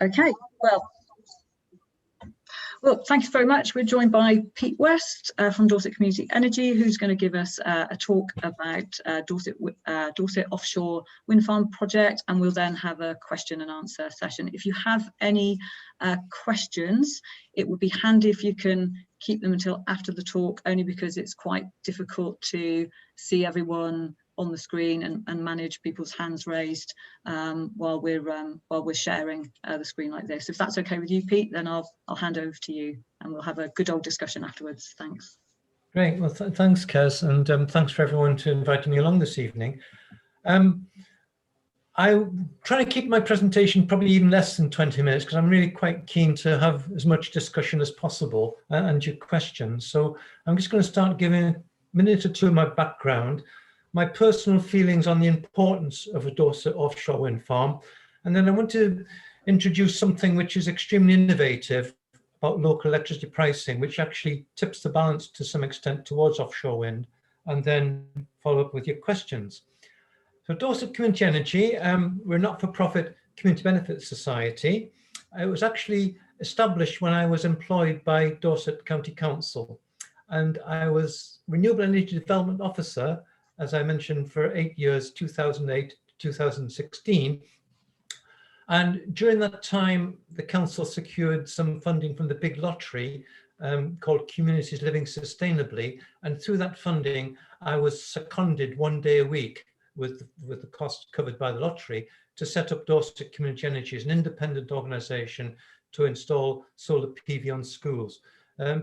Okay, well, thank you very much. We're joined by Pete West from Dorset Community Energy, who's going to give us a talk about Dorset Offshore Windfarm project, and we'll then have a question and answer session. If you have any questions, it would be handy if you can keep them until after the talk, only because it's quite difficult to see everyone on the screen and manage people's hands raised while we're sharing the screen like this. If that's okay with you, Pete, then I'll hand over to you and we'll have a good old discussion afterwards. Thanks. Great. Well, thanks, Kez, and thanks for everyone to inviting me along this evening. I'm trying to keep my presentation probably even less than 20 minutes because I'm really quite keen to have as much discussion as possible and your questions. So I'm just going to start giving a minute or two of my background, my personal feelings on the importance of a Dorset offshore wind farm, and then I want to introduce something which is extremely innovative about local electricity pricing, which actually tips the balance to some extent towards offshore wind, and then follow up with your questions. So Dorset Community Energy, we're a not-for-profit community benefit society. It was actually established when I was employed by Dorset County Council, and I was Renewable Energy Development Officer, as I mentioned, for 8 years, 2008 to 2016. And during that time, the council secured some funding from the big lottery called Communities Living Sustainably. And through that funding, I was seconded 1 day a week with the cost covered by the lottery to set up Dorset Community Energy as an independent organisation to install solar PV on schools.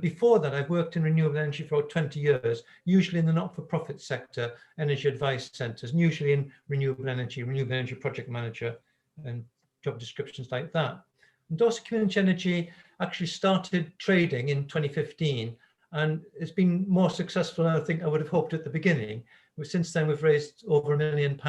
Before that, I've worked in renewable energy for about 20 years, usually in the not-for-profit sector, energy advice centres, and usually in renewable energy project manager, and job descriptions like that. And Dorset Community Energy actually started trading in 2015, and it's been more successful than I think I would have hoped at the beginning. Since then, we've raised over £1 million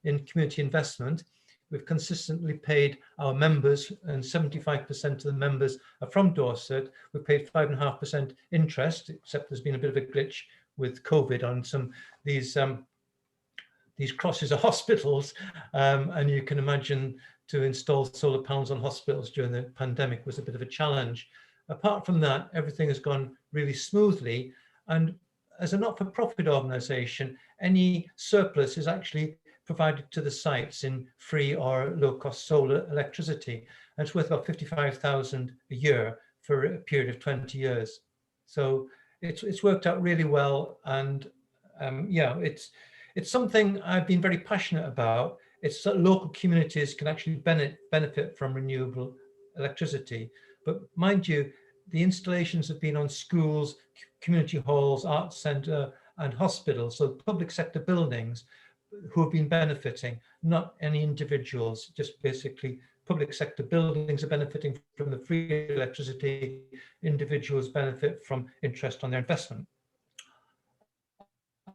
in community investment. We've consistently paid our members, and 75% of the members are from Dorset. We've paid 5.5% interest, except there's been a bit of a glitch with COVID on some these crosses of hospitals, and you can imagine to install solar panels on hospitals during the pandemic was a bit of a challenge. Apart from that, everything has gone really smoothly, and as a not-for-profit organisation, any surplus is actually provided to the sites in free or low-cost solar electricity, and it's worth about 55,000 a year for a period of 20 years. So it's worked out really well, and yeah, it's something I've been very passionate about. It's that local communities can actually benefit from renewable electricity, but mind you, the installations have been on schools, community halls, arts centre and hospitals, so public sector buildings who have been benefiting, not any individuals, just basically public sector buildings are benefiting from the free electricity, individuals benefit from interest on their investment.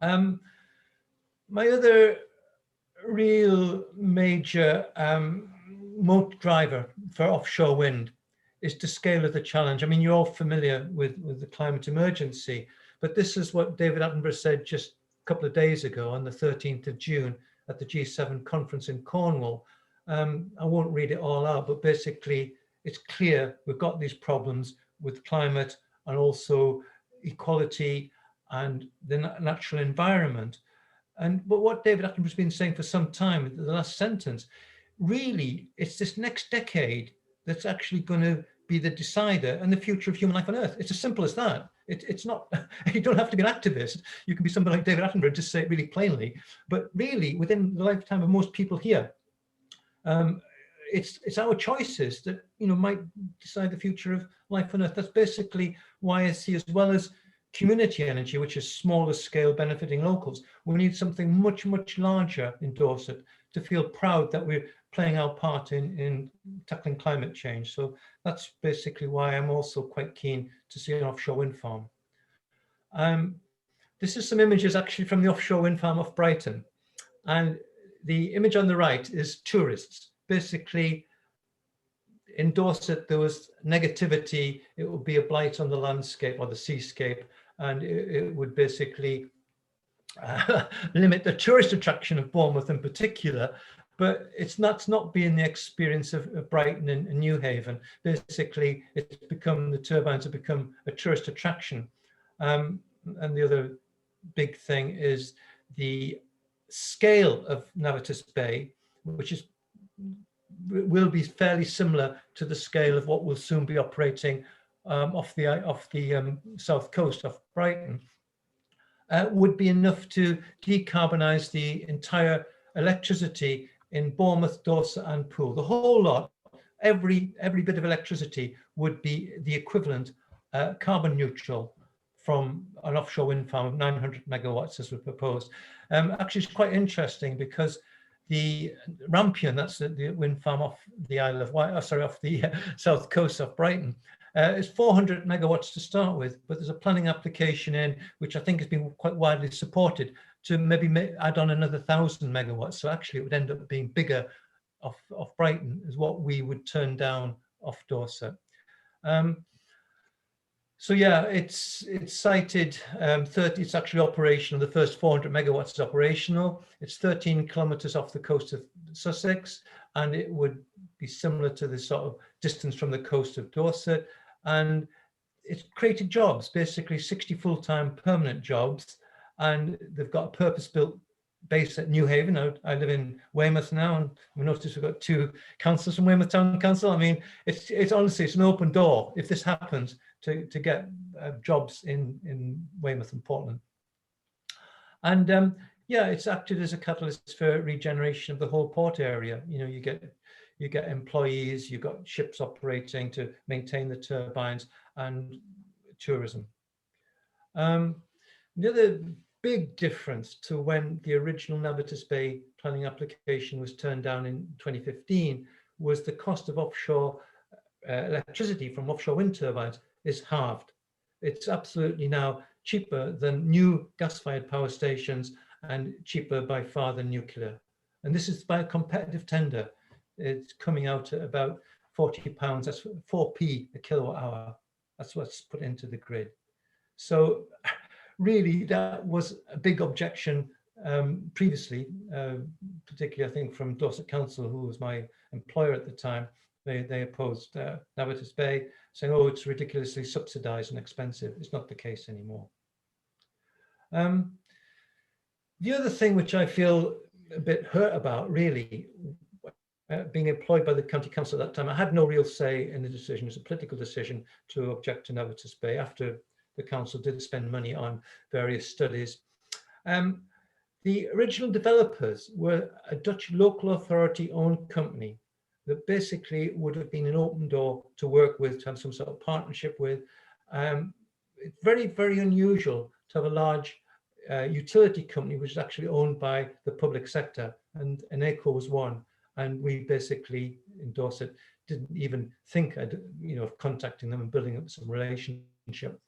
My other real major moat driver for offshore wind is the scale of the challenge. I mean, you're all familiar with the climate emergency, but this is what David Attenborough said just a couple of days ago on the 13th of June at the G7 conference in Cornwall. I won't read it all out, but basically it's clear we've got these problems with climate and also equality and the natural environment. But what David Attenborough's been saying for some time, the last sentence, really, it's this next decade that's actually going to be the decider and the future of human life on Earth. It's as simple as that. It's not, you don't have to be an activist. You can be somebody like David Attenborough, just say it really plainly. But really, within the lifetime of most people here, it's our choices that might decide the future of life on Earth. That's basically why I see, as well as community energy, which is smaller scale benefiting locals, we need something much, much larger in Dorset to feel proud that we're playing our part in tackling climate change. So that's basically why I'm also quite keen to see an offshore wind farm. This is some images actually from the offshore wind farm off Brighton. And the image on the right is tourists. Basically, in Dorset, there was negativity. It would be a blight on the landscape or the seascape, and it would basically limit the tourist attraction of Bournemouth in particular. but it's not been the experience of Brighton and New Haven. Basically, it's become, the turbines have become a tourist attraction. And the other big thing is the scale of Navitas Bay, which will be fairly similar to the scale of what will soon be operating off the south coast of Brighton, would be enough to decarbonise the entire electricity in Bournemouth, Dorset and Poole. The whole lot, every bit of electricity would be the equivalent carbon neutral from an offshore wind farm of 900 megawatts as we proposed. Actually, it's quite interesting because the Rampion, that's the wind farm off the Isle of Wight, off the south coast of Brighton, is 400 megawatts to start with, but there's a planning application in which I think has been quite widely supported to maybe add on another 1,000 megawatts. So actually, it would end up being bigger off Brighton is what we would turn down off Dorset. So yeah, it's sited 30. It's actually operational. The first 400 megawatts is operational. It's 13 kilometers off the coast of Sussex, and it would be similar to the sort of distance from the coast of Dorset. And it's created jobs, basically 60 full-time permanent jobs, and they've got a purpose-built base at New Haven. I live in Weymouth now, and we noticed we've got 2 councillors from Weymouth Town Council. I mean, it's honestly, it's an open door if this happens to get jobs in Weymouth and Portland. And yeah, it's acted as a catalyst for regeneration of the whole port area. You know, you get employees, you've got ships operating to maintain the turbines, and tourism. The other big difference to when the original Navitas Bay planning application was turned down in 2015 was the cost of offshore electricity from offshore wind turbines is halved. It's absolutely now cheaper than new gas-fired power stations and cheaper by far than nuclear. And this is by a competitive tender. It's coming out at about £40, that's 4p a kilowatt hour. That's what's put into the grid. So really, that was a big objection previously, particularly I think from Dorset Council, who was my employer at the time. They opposed Navitas Bay, saying, oh, it's ridiculously subsidised and expensive. It's not the case anymore. The other thing which I feel a bit hurt about, really, being employed by the county council at that time, I had no real say in the decision. It was a political decision to object to Navitas Bay after the council did spend money on various studies. The original developers were a Dutch local authority owned company that basically would have been an open door to work with, to have some sort of partnership with. It's very, very unusual to have a large utility company which is actually owned by the public sector, and Eneco was one. And we basically in Dorset didn't even think of contacting them and building up some relationship.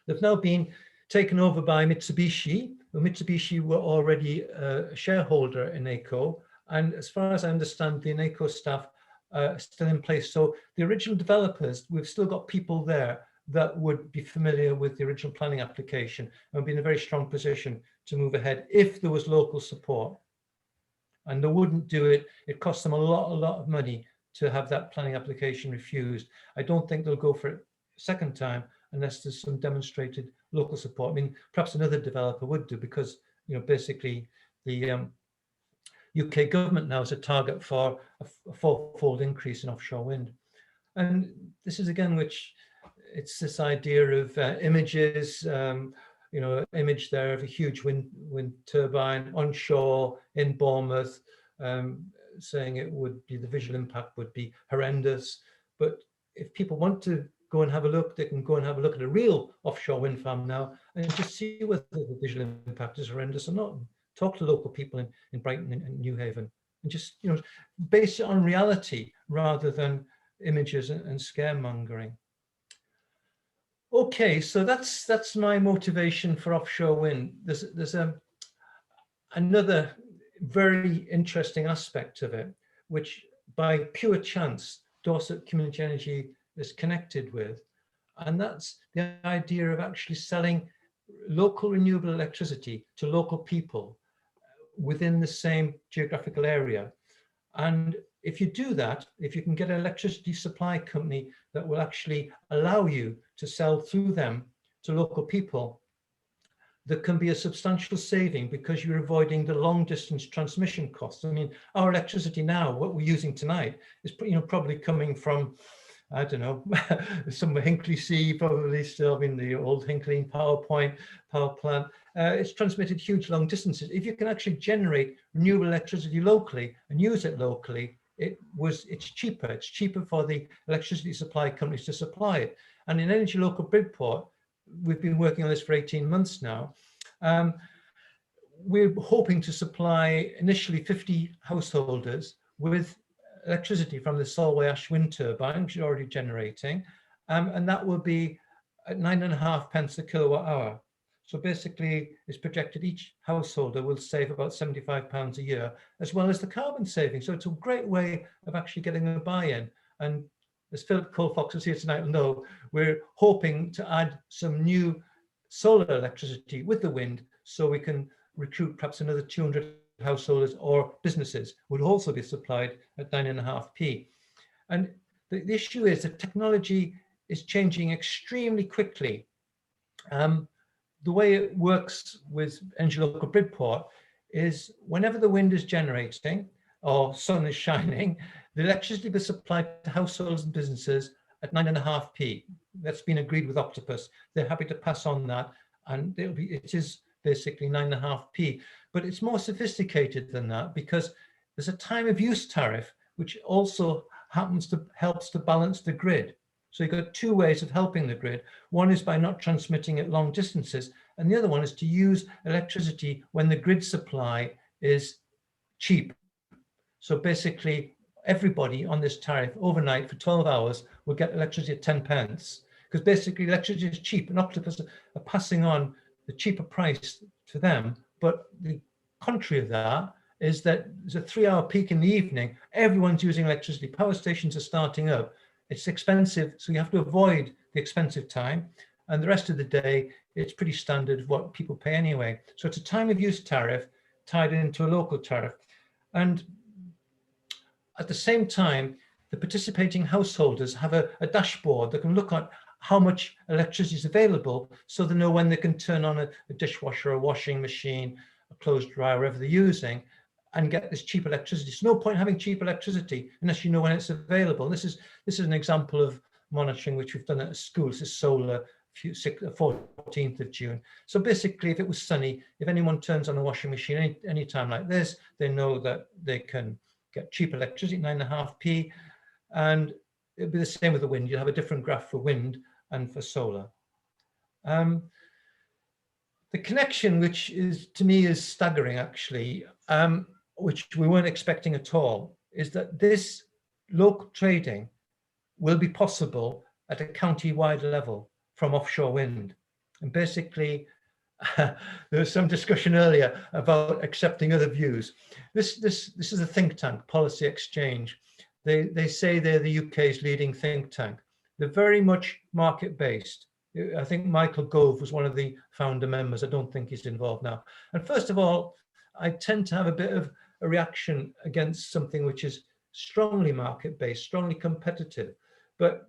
They've now been taken over by Mitsubishi. Well, Mitsubishi were already a shareholder in Eneco, and as far as I understand, the Eneco staff are still in place. So the original developers, we've still got people there that would be familiar with the original planning application and would be in a very strong position to move ahead if there was local support. And they wouldn't do it. It costs them a lot of money to have that planning application refused. I don't think they'll go for it a second time unless there's some demonstrated local support. I mean, perhaps another developer would do, because basically the UK government now is a target for a fourfold increase in offshore wind. And this is again, which it's this idea of images, image there of a huge wind turbine onshore in Bournemouth, saying it would be, the visual impact would be horrendous. But if people want to go and have a look, they can go and have a look at a real offshore wind farm now and just see whether the visual impact is horrendous or not. Talk to local people in Brighton and New Haven, and just base it on reality rather than images and scaremongering. Okay, so that's my motivation for offshore wind. There's another very interesting aspect of it, which by pure chance Dorset Community Energy is connected with, and that's the idea of actually selling local renewable electricity to local people within the same geographical area. And if you do that, if you can get an electricity supply company that will actually allow you to sell through them to local people, there can be a substantial saving because you're avoiding the long distance transmission costs. I mean, our electricity now, what we're using tonight, is probably coming from, I don't know, some Hinkley C, probably still, I mean, the old Hinkley power plant. It's transmitted huge long distances. If you can actually generate renewable electricity locally and use it locally, it's cheaper. It's cheaper for the electricity supply companies to supply it. And in Energy Local Bridport, we've been working on this for 18 months now. We're hoping to supply initially 50 householders with electricity from the Solway Ash wind turbine, which is already generating, and that will be at 9.5 pence a kilowatt hour. So basically, it's projected each householder will save about £75 a year, as well as the carbon saving. So it's a great way of actually getting a buy-in. And as Philip Colfox is here tonight will know, we're hoping to add some new solar electricity with the wind, so we can recruit perhaps another 200 householders or businesses would also be supplied at 9.5p. And the issue is that technology is changing extremely quickly. The way it works with Energy Local Bridport is whenever the wind is generating or sun is shining, the electricity will be supplied to households and businesses at 9.5p. That's been agreed with Octopus. They're happy to pass on that, and it is basically 9.5p. But it's more sophisticated than that, because there's a time of use tariff, which also helps to balance the grid. So you've got two ways of helping the grid. One is by not transmitting at long distances, and the other one is to use electricity when the grid supply is cheap. So basically, everybody on this tariff overnight for 12 hours will get electricity at 10 pence, because basically electricity is cheap, and Octopus are passing on the cheaper price to them. But the contrary of that is that there's a 3-hour peak in the evening. Everyone's using electricity. Power stations are starting up. It's expensive, so you have to avoid the expensive time. And the rest of the day, it's pretty standard what people pay anyway. So it's a time of use tariff tied into a local tariff. And at the same time, the participating householders have a dashboard that can look at how much electricity is available, so they know when they can turn on a dishwasher, a washing machine, a clothes dryer, whatever they're using, and get this cheap electricity. It's no point having cheap electricity unless you know when it's available. And this is an example of monitoring which we've done at a school. This is solar, 14th of June. So basically, if it was sunny, if anyone turns on a washing machine any time like this, they know that they can get cheap electricity, 9.5p, and it'll be the same with the wind. You'll have a different graph for wind and for solar. The connection, which is to me is staggering actually, which we weren't expecting at all, is that this local trading will be possible at a county-wide level from offshore wind. And basically, there was some discussion earlier about accepting other views. This is a think tank, Policy Exchange. They say they're the UK's leading think tank. They're very much market-based. I think Michael Gove was one of the founder members. I don't think he's involved now. And first of all, I tend to have a bit of a reaction against something which is strongly market-based, strongly competitive. But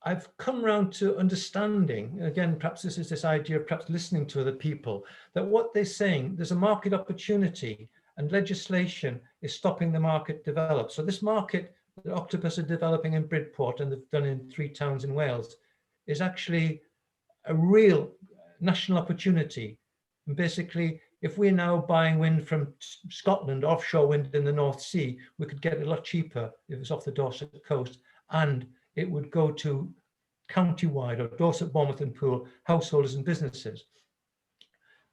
I've come around to understanding, again, perhaps this is this idea of perhaps listening to other people, that what they're saying, there's a market opportunity and legislation is stopping the market develop. So this market that Octopus are developing in Bridport, and they've done in 3 towns in Wales, is actually a real national opportunity. And basically, if we're now buying wind from Scotland, offshore wind in the North Sea, we could get it a lot cheaper if it's off the Dorset coast, and it would go to county-wide or Dorset, Bournemouth and Poole householders and businesses.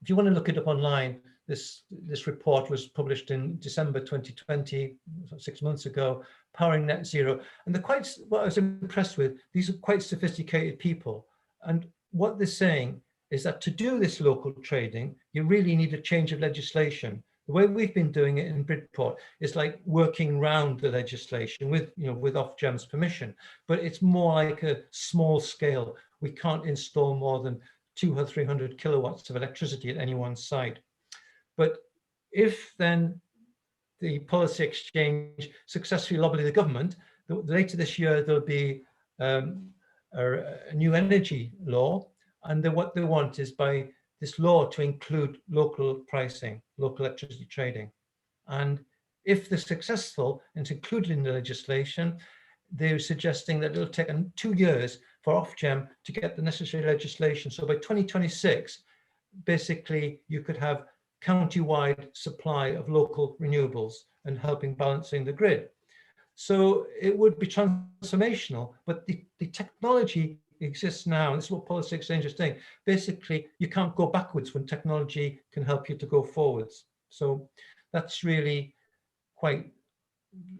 If you want to look it up online, this report was published in December 2020, 6 months ago, Powering Net Zero. And what I was impressed with, these are quite sophisticated people. And what they're saying is that to do this local trading, you really need a change of legislation. The way we've been doing it in Bridport is like working around the legislation with Ofgem's permission, but it's more like a small scale. We can't install more than 200 or 300 kilowatts of electricity at any one site. But if then the policy exchange successfully lobby the government. Later this year, there'll be a new energy law, and what they want is by this law to include local pricing, local electricity trading. And if they're successful and it's included in the legislation, they're suggesting that it'll take 2 years for Ofgem to get the necessary legislation. So by 2026, basically you could have county-wide supply of local renewables and helping balancing the grid. So it would be transformational, but the technology exists now, and this is what policy exchange is saying. Basically, you can't go backwards when technology can help you to go forwards. So that's really quite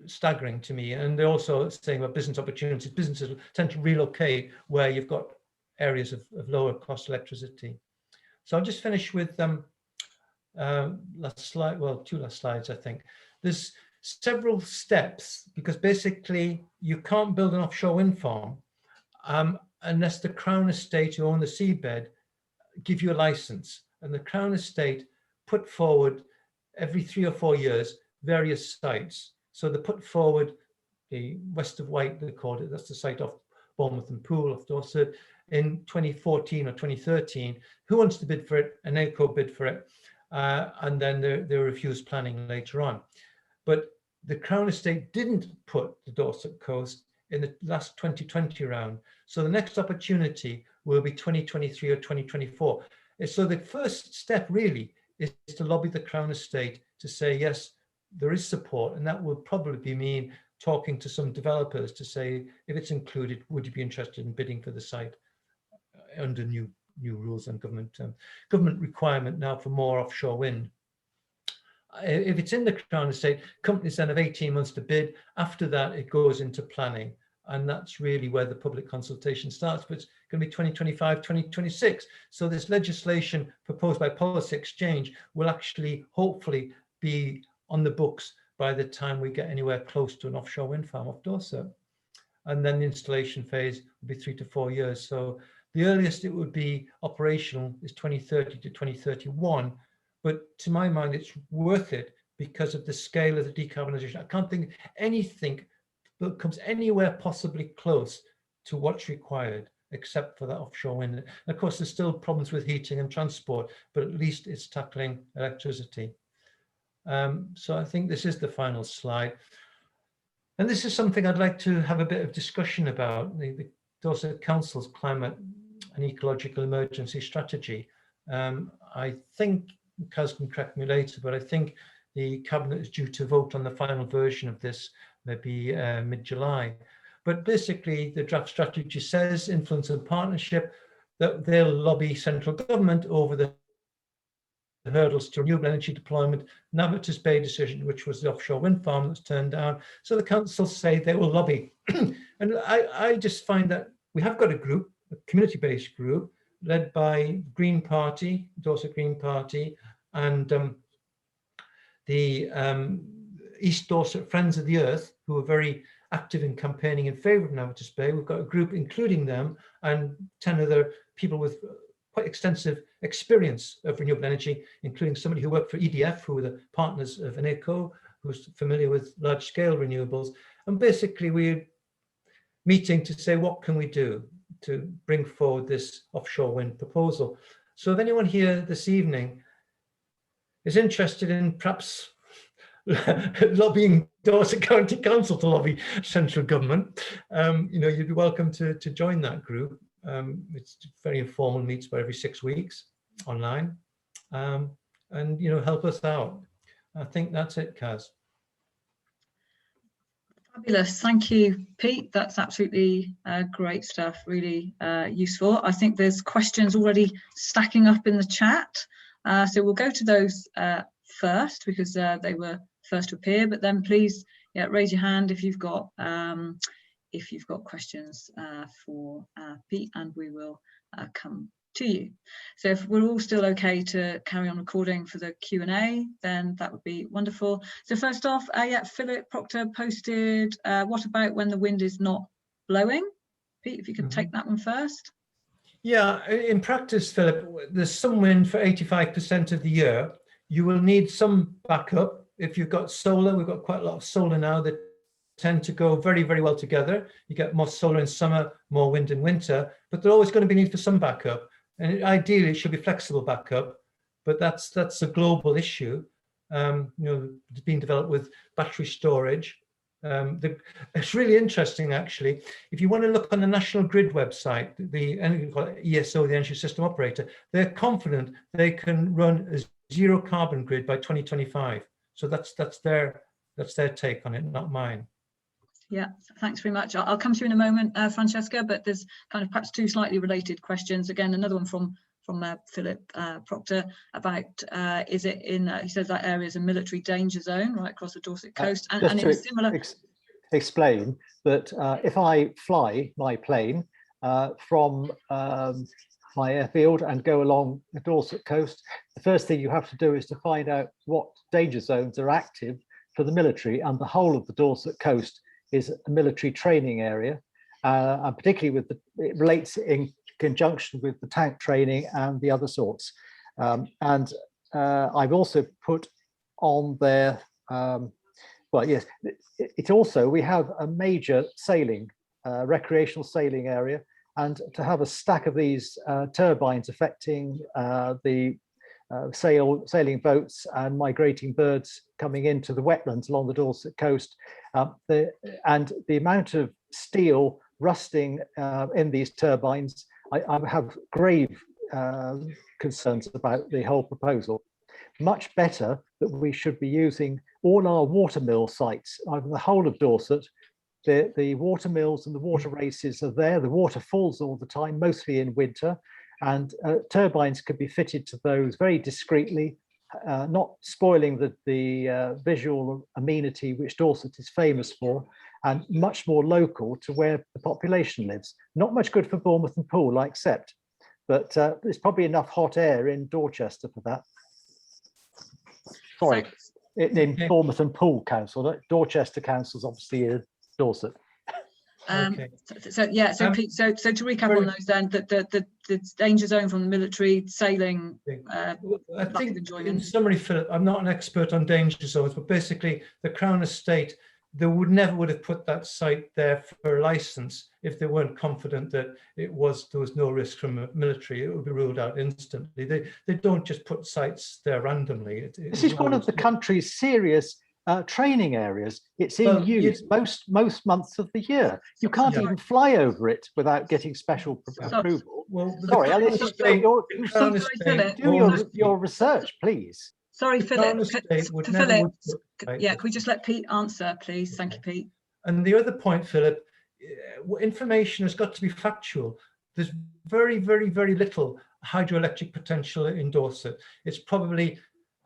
staggering to me. And they're also saying about business opportunities. Businesses tend to relocate where you've got areas of lower cost electricity. So I'll just finish with last slide, well, 2 last slides, I think. There's several steps, because basically you can't build an offshore wind farm unless the Crown Estate, who own the seabed, give you a license. And the Crown Estate put forward every 3 or 4 years various sites. So they put forward the West of Wight, they called it, that's the site off Bournemouth and Poole, off Dorset, in 2014 or 2013. Who wants to bid for it? An ECO bid for it. And then they refused planning later on. But the Crown Estate didn't put the Dorset coast in the last 2020 round. So the next opportunity will be 2023 or 2024. So the first step really is to lobby the Crown Estate to say, yes, there is support. And that will probably mean talking to some developers to say, if it's included, would you be interested in bidding for the site under new rules and government requirement now for more offshore wind. If it's in the Crown Estate, companies then have 18 months to bid. After that, it goes into planning. And that's really where the public consultation starts, but it's going to be 2025, 2026. So this legislation proposed by Policy Exchange will actually, hopefully, be on the books by the time we get anywhere close to an offshore wind farm off Dorset. And then the installation phase will be 3 to 4 years. So the earliest it would be operational is 2030 to 2031. But to my mind, it's worth it because of the scale of the decarbonisation. I can't think of anything that comes anywhere possibly close to what's required, except for that offshore wind. And of course, there's still problems with heating and transport, but at least it's tackling electricity. So I think this is the final slide. And this is something I'd like to have a bit of discussion about, the Dorset Council's climate and ecological emergency strategy. I think, Kaz can correct me later, but I think the Cabinet is due to vote on the final version of this, maybe mid-July. But basically, the draft strategy says influence and partnership, that they'll lobby central government over the hurdles to renewable energy deployment, Navitas Bay decision, which was the offshore wind farm that's turned down. So the council say they will lobby. And I just find that we have got a group, a community-based group, led by Green Party, Dorset Green Party, and the East Dorset Friends of the Earth, who are very active in campaigning in favour of Navitas Bay. We've got a group including them and 10 other people with quite extensive experience of renewable energy, including somebody who worked for EDF, who were the partners of an ECO, who's familiar with large-scale renewables. And basically we're meeting to say, what can we do to bring forward this offshore wind proposal? So if anyone here this evening is interested in perhaps lobbying Dorset County Council to lobby central government, you'd be welcome to join that group. It's very informal, meets about every 6 weeks online, and help us out. I think that's it, Kaz. Fabulous, thank you, Pete. That's absolutely great stuff, really useful. I think there's questions already stacking up in the chat, so we'll go to those first because they were first to appear. But then please, raise your hand if you've got questions for Pete, and we will come to you. So if we're all still okay to carry on recording for the Q&A, then that would be wonderful. So first off, Philip Proctor posted, what about when the wind is not blowing? Pete, if you could take that one first. Yeah, in practice, Philip, there's some wind for 85% of the year. You will need some backup, if you've got solar, we've got quite a lot of solar now that tend to go very, very well together. You get more solar in summer, more wind in winter, but they're always going to be need for some backup. And ideally, it should be flexible backup, but that's a global issue. It's being developed with battery storage. It's really interesting, actually. If you want to look on the National Grid website, the ESO, the Energy System Operator, they're confident they can run a zero carbon grid by 2025. So that's their take on it, not mine. Yeah, thanks very much. I'll come to you in a moment, Francesca, but there's kind of perhaps two slightly related questions. Again, another one from Philip Proctor about is it in, he says that area is a military danger zone right across the Dorset coast, and in a similar... explain that if I fly my plane from my airfield and go along the Dorset coast, the first thing you have to do is to find out what danger zones are active for the military, and the whole of the Dorset coast is a military training area, and particularly it relates in conjunction with the tank training and the other sorts. And I've also put on there, well, yes, it's also, we have a major sailing, recreational sailing area, and to have a stack of these turbines affecting the sailing boats and migrating birds coming into the wetlands along the Dorset coast, and the amount of steel rusting in these turbines, I have grave concerns about the whole proposal. Much better that we should be using all our watermill sites over the whole of Dorset. The water mills and the water races are there. The water falls all the time, mostly in winter, and turbines could be fitted to those very discreetly, not spoiling the visual amenity which Dorset is famous for, and much more local to where the population lives. Not much good for Bournemouth and Poole, I accept, but there's probably enough hot air in Dorchester for that. Sorry, in Bournemouth and Poole Council. Dorchester Council's obviously in Dorset. Okay. So Pete, so to recap on those then, the danger zone from the military sailing. I think in summary, Philip, I'm not an expert on danger zones, but basically the Crown Estate, they never would have put that site there for a license if they weren't confident that there was no risk from a military. It would be ruled out instantly. They don't just put sites there randomly. This is one of the country's serious training areas. It's in use most months of the year. You can't even fly over it without getting special approval. Well, sorry, Alice, do your research, please. Sorry, Philip. Yeah, can we just let Pete answer, please? Thank you, Pete. And the other point, Philip, information has got to be factual. There's very, very, very little hydroelectric potential in Dorset. It's probably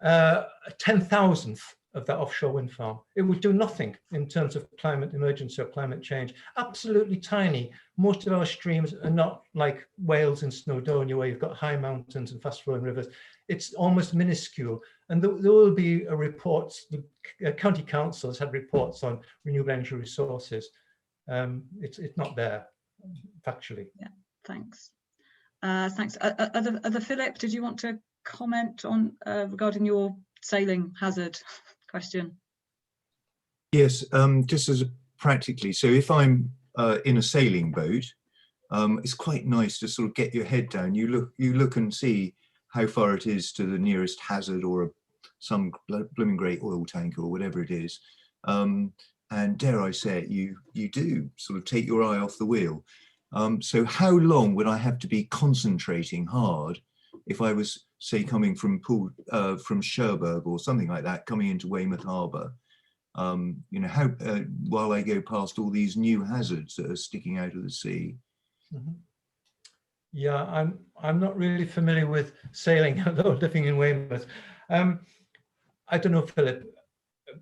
a 10,000th of that offshore wind farm. It would do nothing in terms of climate emergency or climate change. Absolutely tiny. Most of our streams are not like Wales and Snowdonia, where you've got high mountains and fast flowing rivers. It's almost minuscule. And there will be reports, the county council has had reports on renewable energy resources. It's not there, factually. Yeah, thanks. Thanks. Other Philip, did you want to comment on regarding your sailing hazard question? Yes, just as practically, so if I'm in a sailing boat, it's quite nice to sort of get your head down. You look and see how far it is to the nearest hazard or some blooming great oil tank or whatever it is. And dare I say it, you do sort of take your eye off the wheel. So how long would I have to be concentrating hard if I was, say, coming from Cherbourg or something like that, coming into Weymouth Harbour? How while I go past all these new hazards that are sticking out of the sea. Mm-hmm. Yeah, I'm not really familiar with sailing, although living in Weymouth. I don't know, Philip.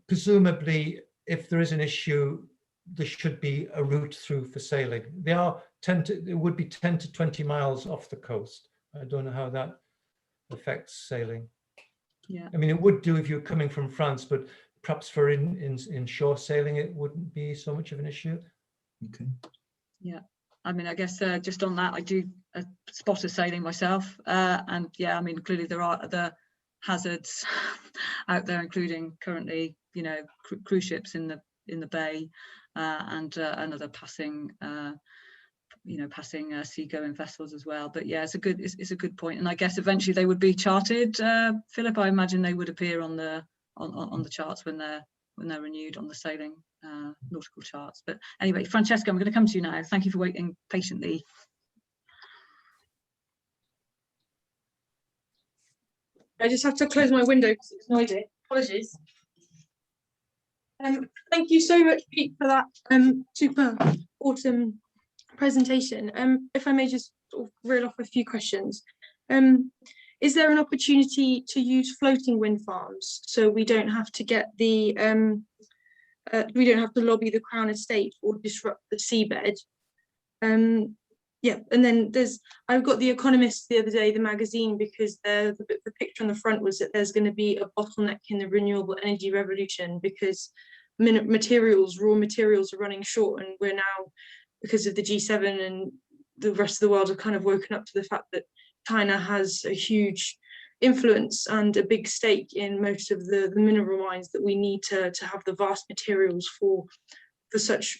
Presumably, if there is an issue, there should be a route through for sailing. It would be 10 to 20 miles off the coast. I don't know how that affects sailing. Yeah, I mean, it would do if you're coming from France, but perhaps for inshore sailing, it wouldn't be so much of an issue. Okay. Yeah, I mean, I guess just on that, I do spotter sailing myself, and yeah, I mean, clearly there are other hazards out there, including currently, you know, cruise ships in the bay, and other passing seagoing vessels as well. But yeah, it's a good point, and I guess eventually they would be charted. Philip, I imagine they would appear on the charts when they're renewed on the sailing nautical charts. But anyway, Francesca, I'm going to come to you now. Thank you for waiting patiently. I just have to close my window because it's noisy. Apologies. Thank you so much, Pete, for that super awesome presentation. If I may just sort of reel off a few questions. Is there an opportunity to use floating wind farms so we don't have to get the we don't have to lobby the Crown Estate or disrupt the seabed? Yeah, and then I got The Economist the other day, the magazine, because the picture on the front was that there's going to be a bottleneck in the renewable energy revolution because raw materials are running short, and we're now, because of the G7 and the rest of the world, have kind of woken up to the fact that China has a huge influence and a big stake in most of the mineral mines that we need to have the vast materials for such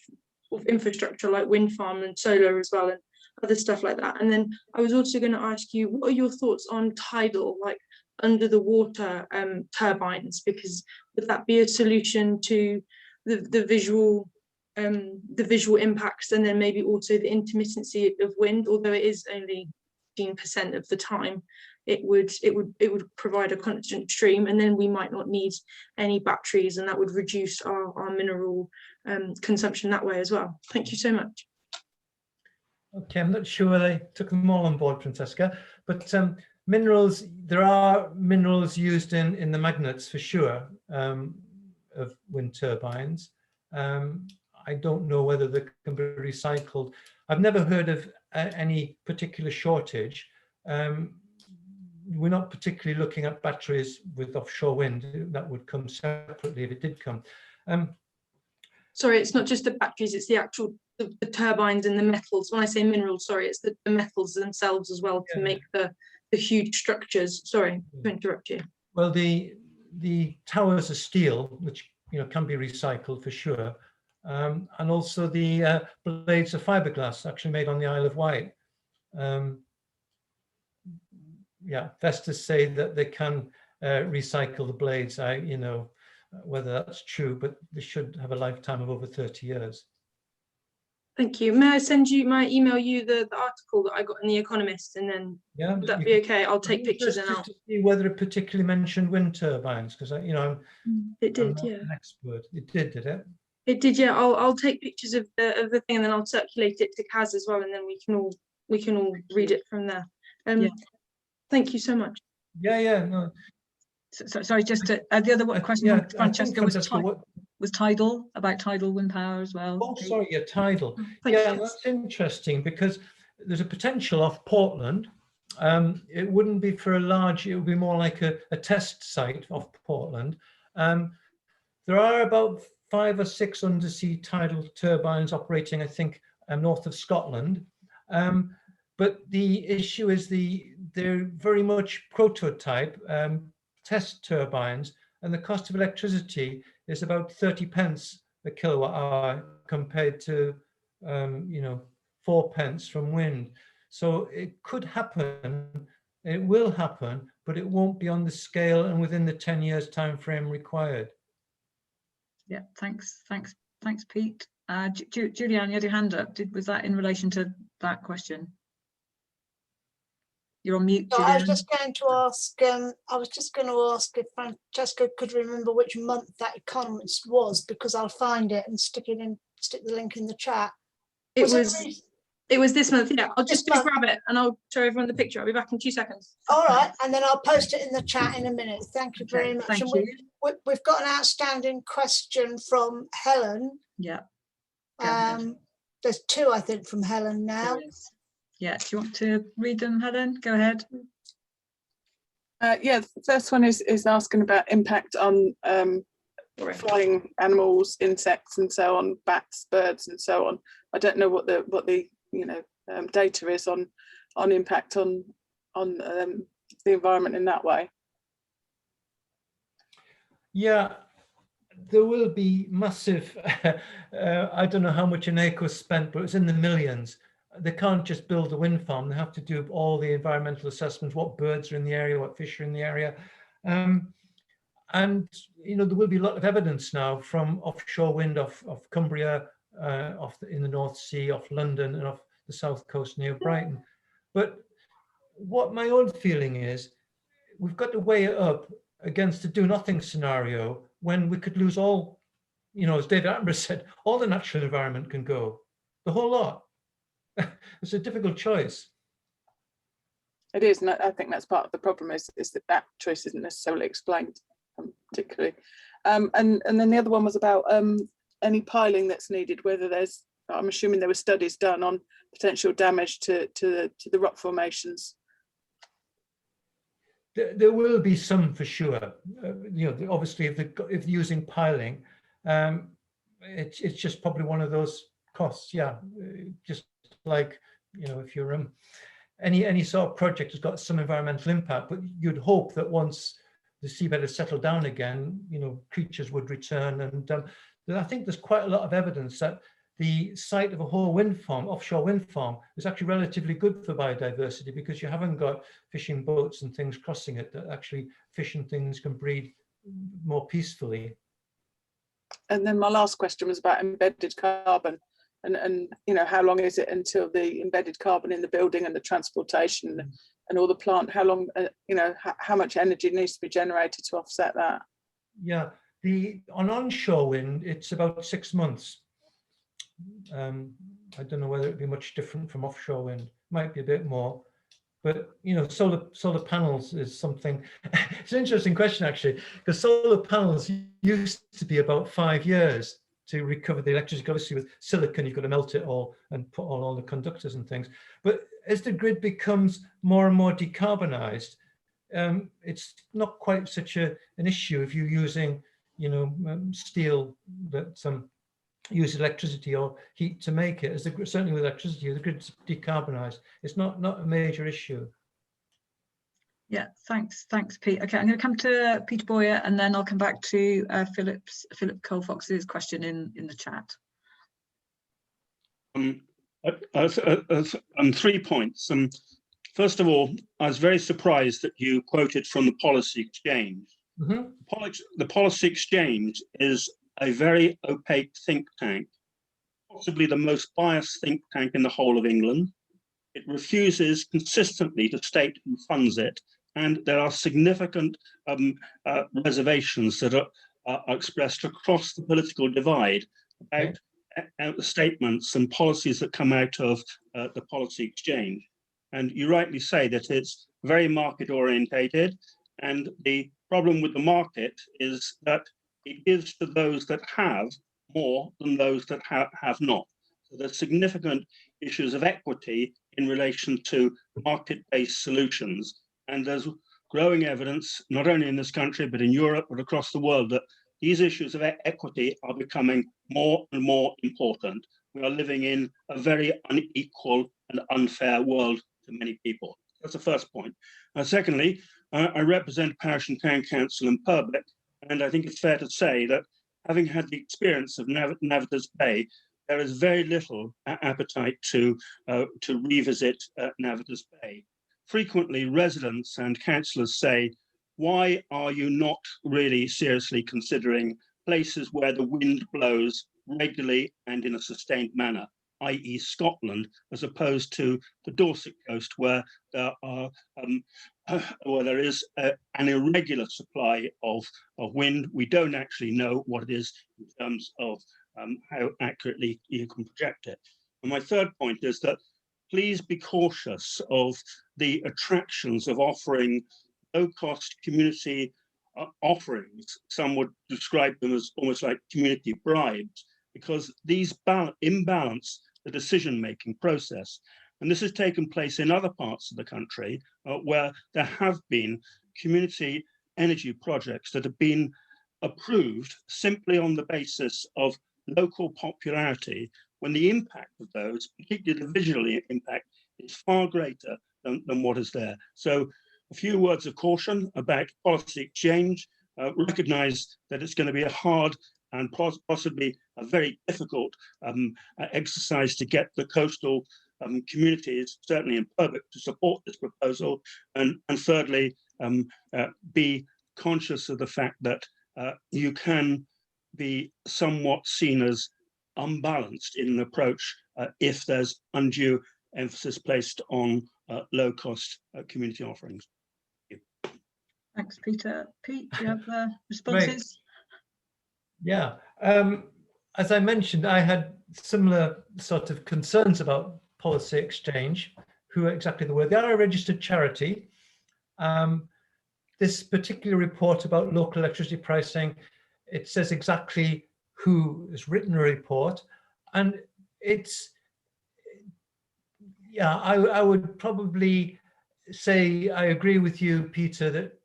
infrastructure like wind farm and solar as well, and other stuff like that. And then I was also going to ask you, what are your thoughts on tidal, like under the water turbines? Because would that be a solution to the visual impacts, and then maybe also the intermittency of wind? Although it is only 15% of the time, it would provide a constant stream, and then we might not need any batteries, and that would reduce our mineral consumption that way as well. Thank you so much. Okay, I'm not sure they took them all on board, Francesca, but minerals, there are minerals used in the magnets for sure of wind turbines. I don't know whether they can be recycled. I've never heard of any particular shortage. We're not particularly looking at batteries with offshore wind. That would come separately if it did come. Sorry, it's not just the batteries, it's the actual the turbines and the metals. When I say minerals, sorry, it's the metals themselves as well to make the huge structures. Sorry to interrupt you. Well, the towers are steel, which can be recycled for sure, and also the blades of fiberglass actually made on the Isle of Wight. Yeah, Vestas say that they can recycle the blades. Whether that's true, but they should have a lifetime of over 30 years. Thank you. May I email you the article that I got in The Economist, and then would that be okay? I'll take pictures and I'll see whether it particularly mentioned wind turbines, because I'm not an expert. It did it? It did, yeah. I'll take pictures of the thing, and then I'll circulate it to Kaz as well, and then we can all read it from there. Thank you so much. Yeah. No. So, sorry, just the other question from Francesca was tidal, about tidal wind power as well. Oh, sorry, yeah, tidal. That's interesting, because there's a potential off Portland. It wouldn't be for a large, it would be more like a test site off Portland. There are about 5 or 6 undersea tidal turbines operating, I think, north of Scotland. But the issue is they're very much prototype test turbines, and the cost of electricity is about 30 pence a kilowatt hour compared to 4 pence from wind. So it could happen, it will happen, but it won't be on the scale and within the 10 years time frame required. Yeah, thanks Pete. Julianne, you had your hand up. Was that in relation to that question? You're on mute. No, I was just going to ask if Francesca could remember which month that Economist was, because I'll find it and stick the link in the chat. It was this month, yeah. I'll just grab it and I'll show everyone the picture. I'll be back in 2 seconds. All right, and then I'll post it in the chat in a minute. Thank you very much. Thank and you. We've got an outstanding question from Helen. Yeah. There's 2, I think, from Helen now. Yeah, do you want to read them, Helen? Go ahead. Yeah, the first one is asking about impact on flying animals, insects, and so on, bats, birds, and so on. I don't know what the data is on impact on the environment in that way. Yeah, there will be massive, I don't know how much an acre was spent, but it's in the millions. They can't just build a wind farm. They have to do all the environmental assessments, what birds are in the area, what fish are in the area. And, you know, there will be a lot of evidence now from offshore wind off Cumbria, in the North Sea, off London and off the south coast near Brighton. But what my own feeling is, we've got to weigh it up against the do nothing scenario when we could lose all, you know, as David Attenborough said, all the natural environment can go, the whole lot. It's a difficult choice. It is, and I think that's part of the problem is that choice isn't necessarily explained particularly. And then the other one was about any piling that's needed, whether there's, I'm assuming there were studies done on potential damage to the rock formations. There will be some for sure. You know, obviously, if using piling, it's just probably one of those costs. Yeah, just like, you know, if you're any sort of project has got some environmental impact, but you'd hope that once the seabed has settled down again, you know, creatures would return. And I think there's quite a lot of evidence that the site of a whole wind farm, offshore wind farm, is actually relatively good for biodiversity because you haven't got fishing boats and things crossing it, that actually fish and things can breed more peacefully. And then my last question was about embedded carbon and you know, how long is it until the embedded carbon in the building and the transportation and all the plant, how long, you know, how much energy needs to be generated to offset that? Yeah, on onshore wind, it's about 6 months. I don't know whether it'd be much different from offshore wind. Might be a bit more, but you know, solar panels is something. It's an interesting question actually, because solar panels used to be about 5 years to recover the electricity. Obviously, with silicon, you've got to melt it all and put all the conductors and things. But as the grid becomes more and more decarbonized, it's not quite such an issue if you're using, you know, steel that use electricity or heat to make it. Certainly with electricity, the grid's decarbonized. It's not a major issue. Yeah, thanks, Pete. Okay, I'm going to come to Peter Boyer, and then I'll come back to Philip Colfox's question in the chat. 3 points. First of all, I was very surprised that you quoted from the Policy Exchange. Mm-hmm. The Policy Exchange is a very opaque think tank, possibly the most biased think tank in the whole of England. It refuses consistently to state who funds it, and there are significant reservations that are expressed across the political divide about the statements and policies that come out of the Policy Exchange. And you rightly say that it's very market orientated, and the problem with the market is that it gives to those that have more than those that have not. So there's significant issues of equity in relation to market-based solutions. And there's growing evidence, not only in this country, but in Europe, but across the world, that these issues of equity are becoming more and more important. We are living in a very unequal and unfair world to many people. That's the first point. Secondly, I represent Parish and Town Council in Purbeck, and I think it's fair to say that having had the experience of Navitas Bay, there is very little appetite to revisit Navitas Bay. Frequently, residents and councillors say, why are you not really seriously considering places where the wind blows regularly and in a sustained manner, i.e. Scotland, as opposed to the Dorset coast where there is an irregular supply of wind. We don't actually know what it is in terms of how accurately you can project it. And my third point is that please be cautious of the attractions of offering low-cost community offerings. Some would describe them as almost like community bribes, because these imbalance the decision-making process. And this has taken place in other parts of the country where there have been community energy projects that have been approved simply on the basis of local popularity, when the impact of those, particularly the visual impact, is far greater than what is there. So a few words of caution about Policy Exchange. recognise that it's going to be a hard and possibly a very difficult exercise to get the coastal communities, certainly in Purbeck, to support this proposal, and thirdly, be conscious of the fact that you can be somewhat seen as unbalanced in an approach if there's undue emphasis placed on low-cost community offerings. Thanks, Peter. Pete, do you have responses? Yeah, as I mentioned, I had similar sort of concerns about policy exchange. Who are exactly the word? They are a registered charity. This particular report about local electricity pricing, it says exactly who has written a report, and it's, yeah, I would probably say I agree with you, Peter, that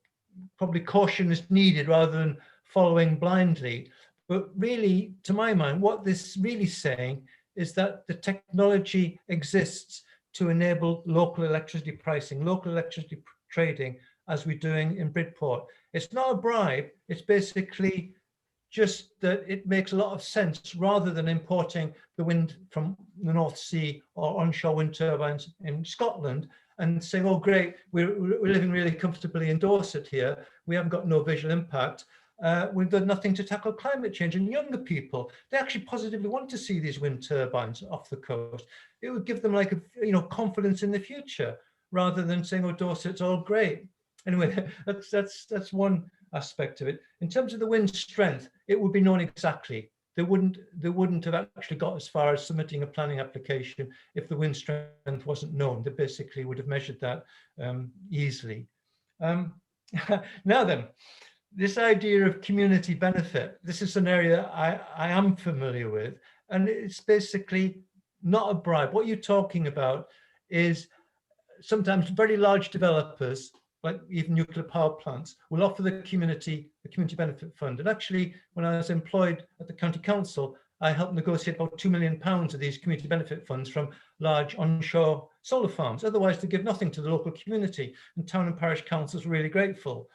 probably caution is needed rather than following blindly. But really, to my mind, what this really saying is that the technology exists to enable local electricity pricing, local electricity trading, as we're doing in Bridport. It's not a bribe, it's basically just that it makes a lot of sense rather than importing the wind from the North Sea or onshore wind turbines in Scotland and saying, oh great, we're living really comfortably in Dorset here, we haven't got no visual impact, we've done nothing to tackle climate change. And younger people, they actually positively want to see these wind turbines off the coast. It would give them like a, confidence in the future rather than saying, oh, Dorset's all great. Anyway, that's one aspect of it. In terms of the wind strength, it would be known exactly. They wouldn't have actually got as far as submitting a planning application if the wind strength wasn't known. They basically would have measured that easily. Now then, this idea of community benefit, this is an area I am familiar with, and it's basically not a bribe. What you're talking about is sometimes very large developers, like even nuclear power plants, will offer the community a community benefit fund. And actually, when I was employed at the county council, I helped negotiate about £2 million of these community benefit funds from large onshore solar farms. Otherwise, they give nothing to the local community, and town and parish councils were really grateful.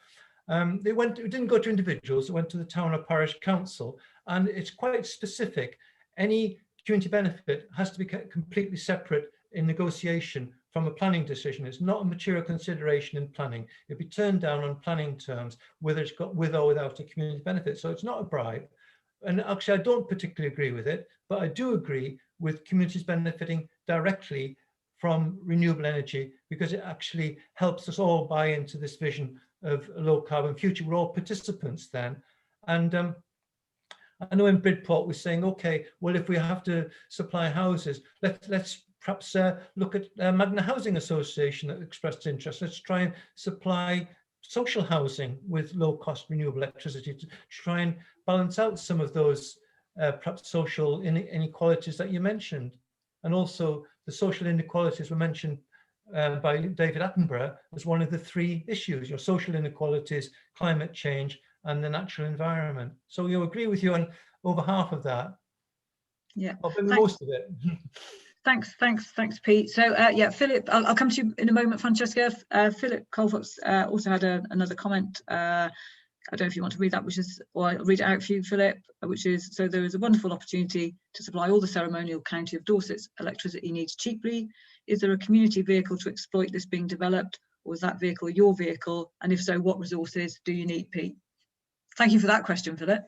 It didn't go to individuals, it went to the town or parish council, and it's quite specific. Any community benefit has to be kept completely separate in negotiation from a planning decision. It's not a material consideration in planning. It'd be turned down on planning terms, whether it's got with or without a community benefit. So it's not a bribe. And actually, I don't particularly agree with it, but I do agree with communities benefiting directly from renewable energy, because it actually helps us all buy into this vision of a low carbon future. We're all participants then. And I know in Bridport we're saying, okay, well, if we have to supply houses, let's perhaps look at Magna Housing Association that expressed interest. Let's try and supply social housing with low cost renewable electricity to try and balance out some of those perhaps social inequalities that you mentioned. And also the social inequalities were mentioned by David Attenborough as one of the three issues: your social inequalities, climate change, and the natural environment. So you'll agree with you on over half of that. Yeah, or maybe most of it. Thanks, Pete. So yeah, Philip, I'll come to you in a moment, Francesca. Philip Colfox also had another comment. I don't know if you want to read that, or I'll read it out for you, Philip, which is, so there is a wonderful opportunity to supply all the ceremonial county of Dorset's electricity needs cheaply. Is there a community vehicle to exploit this being developed, or is that vehicle your vehicle? And if so, what resources do you need, Pete? Thank you for that question, Philip.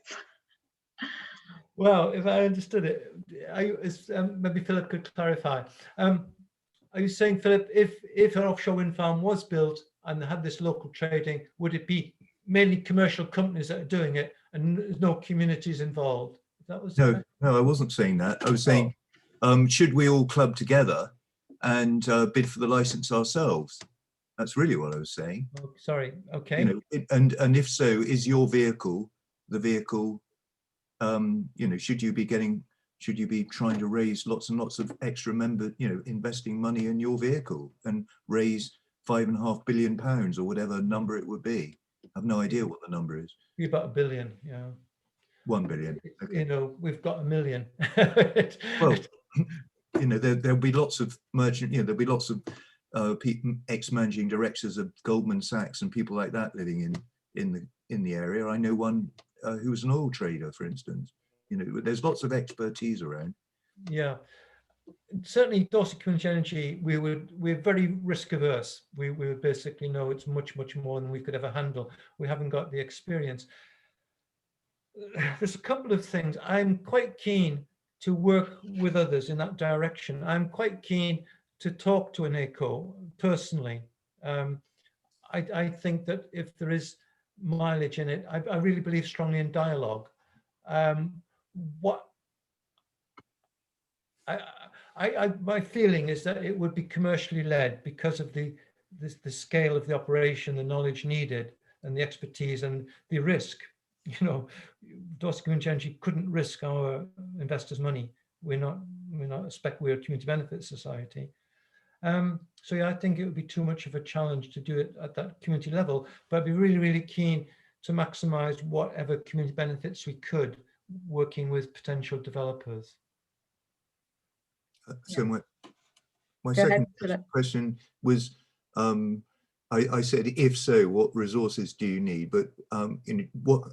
Well, if I understood it, maybe Philip could clarify. Are you saying, Philip, if an offshore wind farm was built and had this local trading, would it be mainly commercial companies that are doing it and there's no communities involved? That was no, I wasn't saying that. I was saying, should we all club together and bid for the license ourselves? That's really what I was saying. Oh, sorry. Okay. And if so, is your vehicle the vehicle? Should you be trying to raise lots and lots of extra investing money in your vehicle and raise £5.5 billion or whatever number it would be? I have no idea what the number is. Be about $1 billion, yeah. 1 billion. Okay. We've got 1 million. Well, there'll be lots of merchant. There'll be lots of ex-managing directors of Goldman Sachs and people like that living in in the area. I know one who was an oil trader, for instance. You know, there's lots of expertise around. Yeah, certainly Dorset Community Energy, we're very risk averse. We basically know it's much more than we could ever handle. We haven't got the experience. There's a couple of things. I'm quite keen to work with others in that direction. I'm quite keen to talk to an ECO personally. I think that if there is mileage in it, I really believe strongly in dialogue. My feeling is that it would be commercially led because of the scale of the operation, the knowledge needed, and the expertise and the risk. You know, Dorset Community Energy couldn't risk our investors' money. We're a community benefit society. So yeah, I think it would be too much of a challenge to do it at that community level, but I'd be really keen to maximize whatever community benefits we could, working with potential developers. So my second question was, I said, if so, what resources do you need? But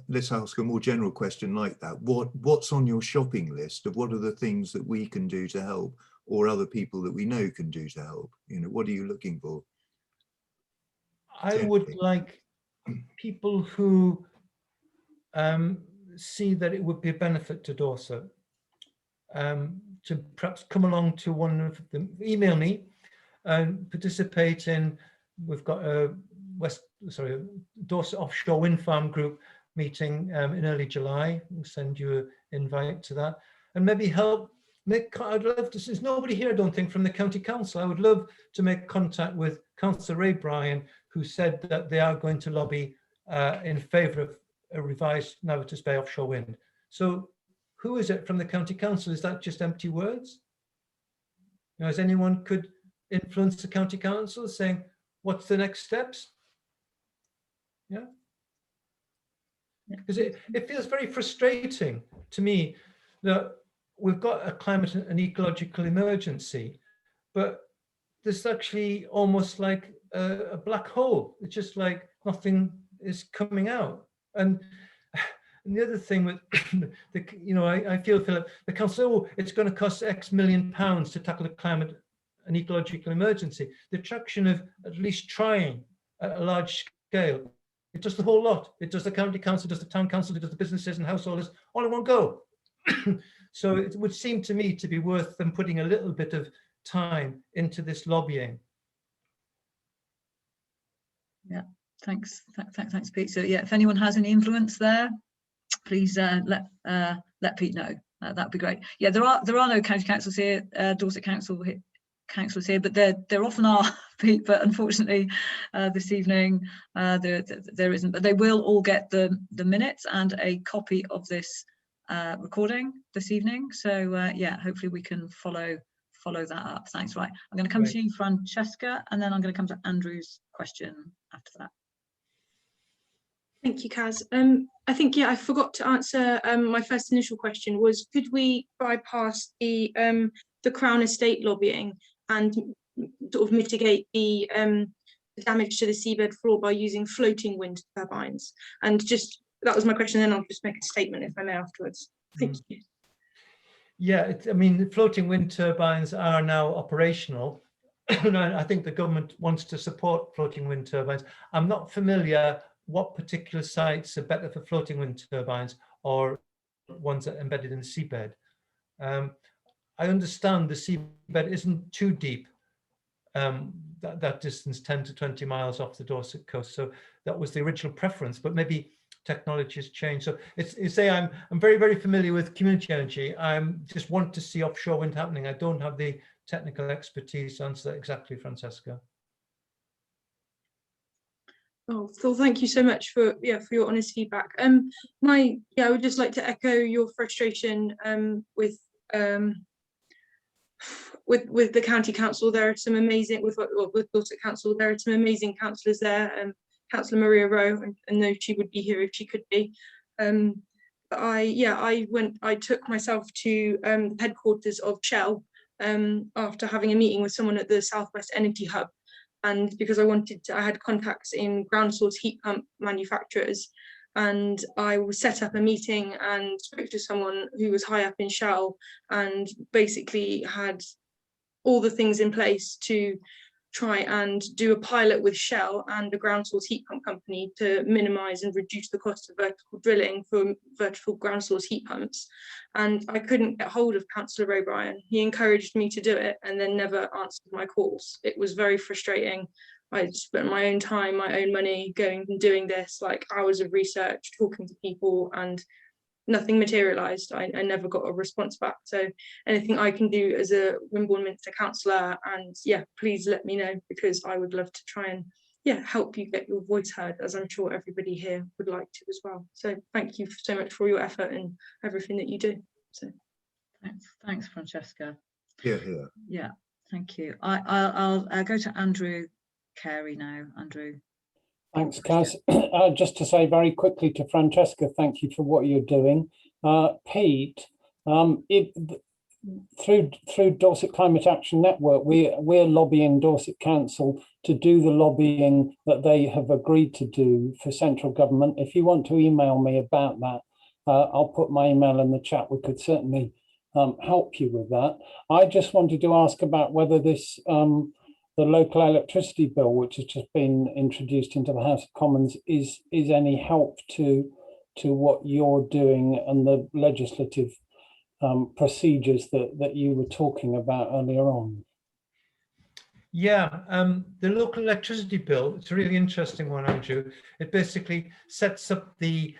let's ask a more general question like that. What's on your shopping list of what are the things that we can do to help, or other people that we know can do to help? You know, what are you looking for? I would like people who see that it would be a benefit to Dorset to perhaps come along to one of them, email me and participate in. We've got a Dorset Offshore Windfarm group meeting in early July. We'll send you an invite to that, and maybe help make. I'd love to. There's nobody here, I don't think, from the county council. I would love to make contact with Councillor Ray Bryan, who said that they are going to lobby in favour of a revised Navitus Bay offshore wind. So, who is it from the county council? Is that just empty words? You know, has anyone could influence the county council saying, what's the next steps? Yeah. Because it feels very frustrating to me that we've got a climate and ecological emergency, but there's actually almost like a black hole. It's just like nothing is coming out. And the other thing with, I feel, Philip, the council, it's going to cost X million pounds to tackle the climate and ecological emergency. The attraction of at least trying at a large scale, it does the whole lot. It does the county council, it does the town council, it does the businesses and householders all in one go. So it would seem to me to be worth them putting a little bit of time into this lobbying. Yeah, thanks, Pete. So yeah, if anyone has any influence there, please let Pete know. That'd be great. Yeah, there are no county councils here, Dorset councillors here, but there often are, Pete, but unfortunately this evening there isn't. But they will all get the minutes and a copy of this recording this evening. So yeah, hopefully we can follow that up. Thanks. Right, I'm going to come to you, Francesca, and then I'm going to come to Andrew's question after that. Thank you, Kaz. I think, yeah, I forgot to answer my first initial question was, could we bypass the Crown Estate lobbying and sort of mitigate the damage to the seabed floor by using floating wind turbines? And just, that was my question, then I'll just make a statement if I may afterwards. Thank you. Yeah, I mean, the floating wind turbines are now operational. And I think the government wants to support floating wind turbines. I'm not familiar what particular sites are better for floating wind turbines or ones that are embedded in the seabed. I understand the seabed isn't too deep, that distance 10 to 20 miles off the Dorset coast. So that was the original preference, but maybe technology has changed. So I'm very familiar with community energy. I just want to see offshore wind happening. I don't have the technical expertise to answer that exactly, Francesca. Oh, Phil, thank you so much for your honest feedback. I would just like to echo your frustration with the county council. There are some amazing with Dorset Council. There are some amazing councillors there. Councillor Maria Rowe, I know she would be here if she could be. But I took myself to the headquarters of Shell after having a meeting with someone at the Southwest Energy Hub. And because I had contacts in ground source heat pump manufacturers, And I set up a meeting and spoke to someone who was high up in Shell and basically had all the things in place to try and do a pilot with Shell and the ground source heat pump company to minimise and reduce the cost of vertical drilling for vertical ground source heat pumps. And I couldn't get hold of Councillor O'Brien. He encouraged me to do it and then never answered my calls. It was very frustrating. I spent my own time, my own money going and doing this, like hours of research, talking to people, and nothing materialised. I never got a response back. So anything I can do as a Wimborne Minster councillor, and yeah, please let me know, because I would love to try and help you get your voice heard, as I'm sure everybody here would like to as well. So thank you so much for your effort and everything that you do. So thanks Francesca. Yeah, Thank you. I'll go to Andrew Carey now. Andrew. Thanks, Kaz. Just to say very quickly to Francesca, thank you for what you're doing. Pete, through Dorset Climate Action Network, we're lobbying Dorset Council to do the lobbying that they have agreed to do for central government. If you want to email me about that, I'll put my email in the chat. We could certainly help you with that. I just wanted to ask about whether this the local electricity bill, which has just been introduced into the House of Commons, is any help to what you're doing and the legislative procedures that you were talking about earlier on. Yeah, the local electricity bill, it's a really interesting one, Andrew. It basically sets up the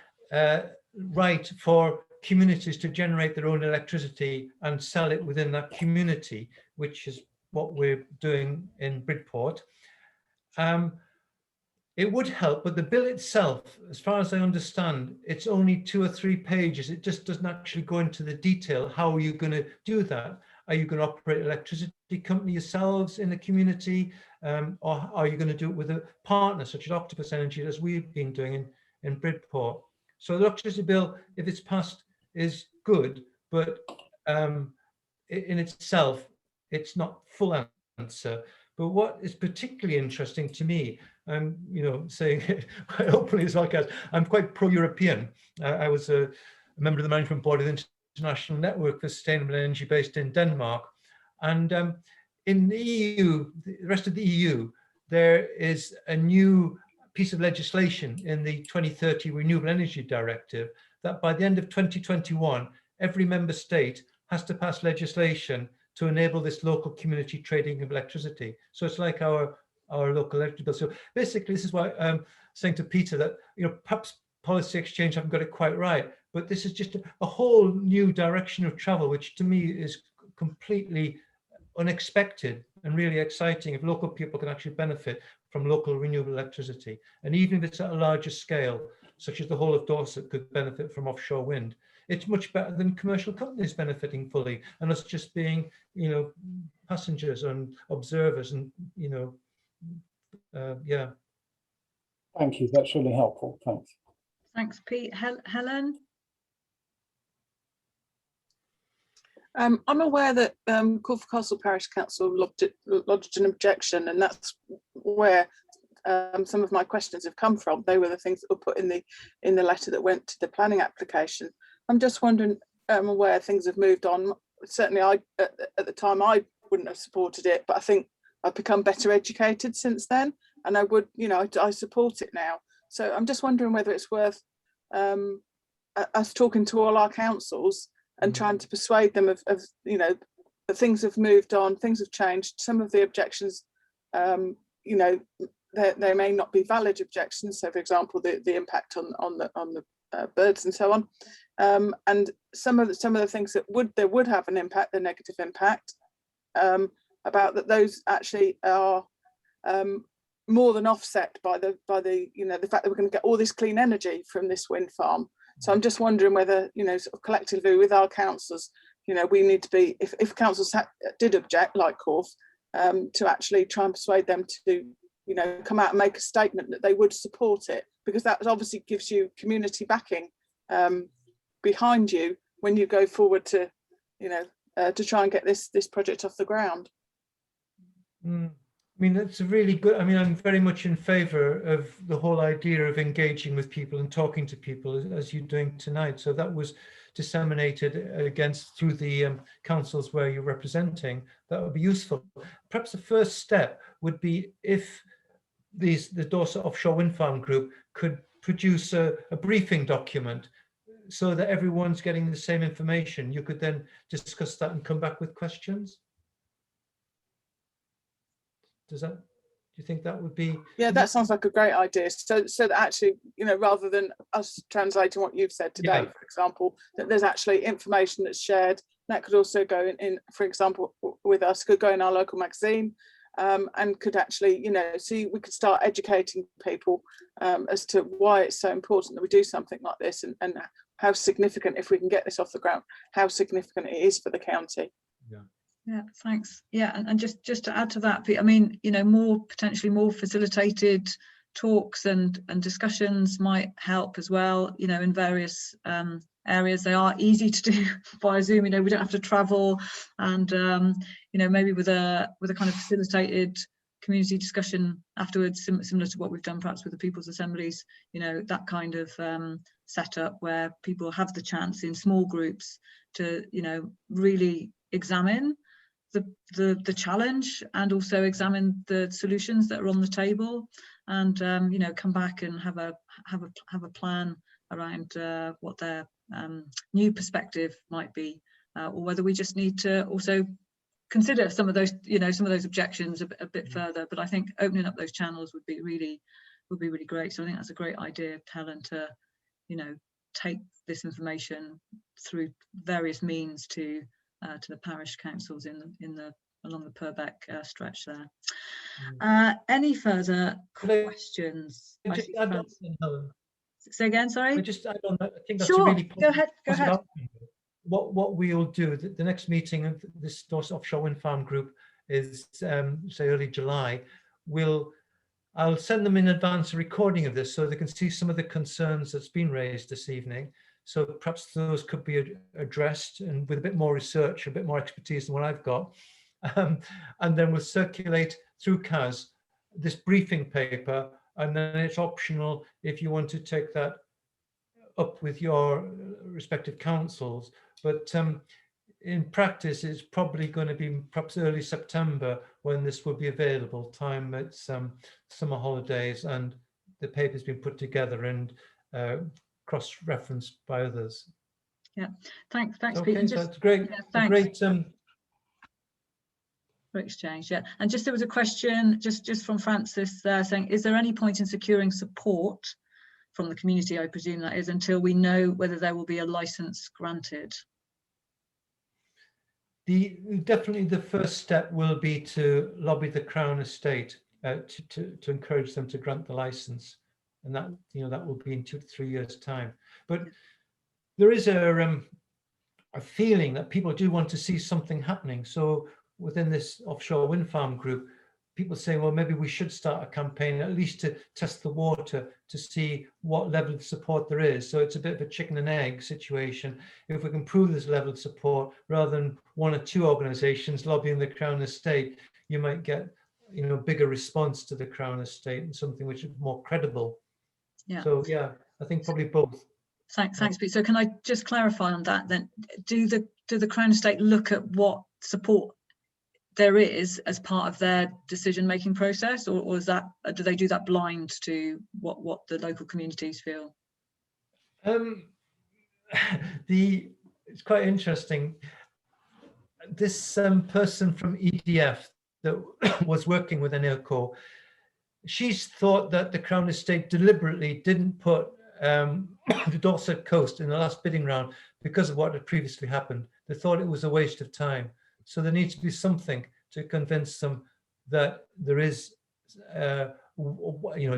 right for communities to generate their own electricity and sell it within that community, which is what we're doing in Bridport. It would help, but the bill itself, as far as I understand, it's only 2 or 3 pages. It just doesn't actually go into the detail. How are you going to do that? Are you going to operate an electricity company yourselves in the community? Or are you going to do it with a partner such as Octopus Energy, as we've been doing in Bridport? So the electricity bill, if it's passed, is good, but in itself, it's not full answer. But what is particularly interesting to me, saying it openly as well, Kaz, I'm quite pro-European. I was a member of the management board of the International Network for Sustainable Energy based in Denmark. And in the EU, the rest of the EU, there is a new piece of legislation in the 2030 Renewable Energy Directive that by the end of 2021, every member state has to pass legislation to enable this local community trading of electricity. So it's like our local electricity bill. So basically, this is why I'm saying to Peter that perhaps Policy Exchange haven't got it quite right, but this is just a whole new direction of travel, which to me is completely unexpected and really exciting if local people can actually benefit from local renewable electricity. And even if it's at a larger scale, such as the whole of Dorset could benefit from offshore wind, it's much better than commercial companies benefiting fully and us just being, passengers and observers and, yeah. Thank you. That's really helpful. Thanks. Thanks, Pete. Helen? I'm aware that Corfu Castle Parish Council lodged an objection, and that's where some of my questions have come from. They were the things that were put in the letter that went to the planning application. I'm just wondering where things have moved on. Certainly, at the time I wouldn't have supported it, but I think I've become better educated since then, and I would, I support it now. So I'm just wondering whether it's worth us talking to all our councils and trying to persuade them of that things have moved on, things have changed. Some of the objections, they may not be valid objections. So, for example, the impact on the birds and so on, and some of the things that would have an impact, the negative impact, about that those actually are more than offset by the fact that we're going to get all this clean energy from this wind farm. So I'm just wondering whether, sort of collectively with our councillors, we need to be, if councils did object, like Corf, to actually try and persuade them to, come out and make a statement that they would support it, because that obviously gives you community backing behind you when you go forward to, to try and get this project off the ground. I mean, that's a really good, I mean, I'm very much in favour of the whole idea of engaging with people and talking to people as you're doing tonight. So that was disseminated through the councils where you're representing. That would be useful. Perhaps the first step would be if the Dorset Offshore Windfarm Group could produce a briefing document so that everyone's getting the same information. You could then discuss that and come back with questions. Do you think that would be? Yeah, that sounds like a great idea. So that actually, you know, rather than us translating what you've said today, for example, that there's actually information that's shared. That could also go in, for example, with us, could go in our local magazine, and could actually, you know, see, we could start educating people as to why it's so important that we do something like this, and how significant, if we can get this off the ground, how significant it is for the county. Yeah. Yeah, thanks. Yeah, and just to add to that, Pete, I mean, you know, potentially more facilitated talks and discussions might help as well, you know, in various areas. They are easy to do via Zoom, you know, we don't have to travel, and you know, maybe with a kind of facilitated community discussion afterwards, similar to what we've done perhaps with the People's Assemblies, you know, that kind of setup where people have the chance in small groups to, you know, really examine the challenge and also examine the solutions that are on the table, and you know, come back and have a plan around what their new perspective might be, or whether we just need to also consider some of those, you know, some of those objections a bit further. But I think opening up those channels would be really great. So I think that's a great idea, Helen, to, you know, take this information through various means to the parish councils along the Purbeck stretch there. Any further questions? Say again, sorry. I just add on that. I think that's sure. a really Go ahead. What we'll do, the next meeting of this Dorset Offshore Windfarm Group is say early July. I'll send them in advance a recording of this so they can see some of the concerns that's been raised this evening. So perhaps those could be addressed, and with a bit more research, a bit more expertise than what I've got. And then we'll circulate through CAS this briefing paper, and then it's optional if you want to take that up with your respective councils. But in practice, it's probably going to be perhaps early September when this will be available. Time it's summer holidays, and the paper's been put together and cross-referenced by others. Yeah, thanks, okay, Pete. so that's great. Yeah, great exchange. Yeah, and just there was a question just from Francis saying, is there any point in securing support from the community, I presume that is, until we know whether there will be a license granted? Definitely the first step will be to lobby the Crown Estate to encourage them to grant the license, and that, you know, that will be in 2 to 3 years' time. But there is a feeling that people do want to see something happening. So within this offshore wind farm group, people say, well, maybe we should start a campaign, at least to test the water, to see what level of support there is. So it's a bit of a chicken and egg situation. If we can prove this level of support, rather than 1 or 2 organisations lobbying the Crown Estate, you might get, you know, bigger response to the Crown Estate and something which is more credible. Yeah. So yeah, I think probably both. Thanks, Pete. So can I just clarify on that then? Do the Crown Estate look at what support there is as part of their decision-making process, or is that, do they do that blind to what the local communities feel? It's quite interesting. This person from EDF that was working with ENERCO, she's thought that the Crown Estate deliberately didn't put the Dorset coast in the last bidding round because of what had previously happened. They thought it was a waste of time. So there needs to be something to convince them that there is,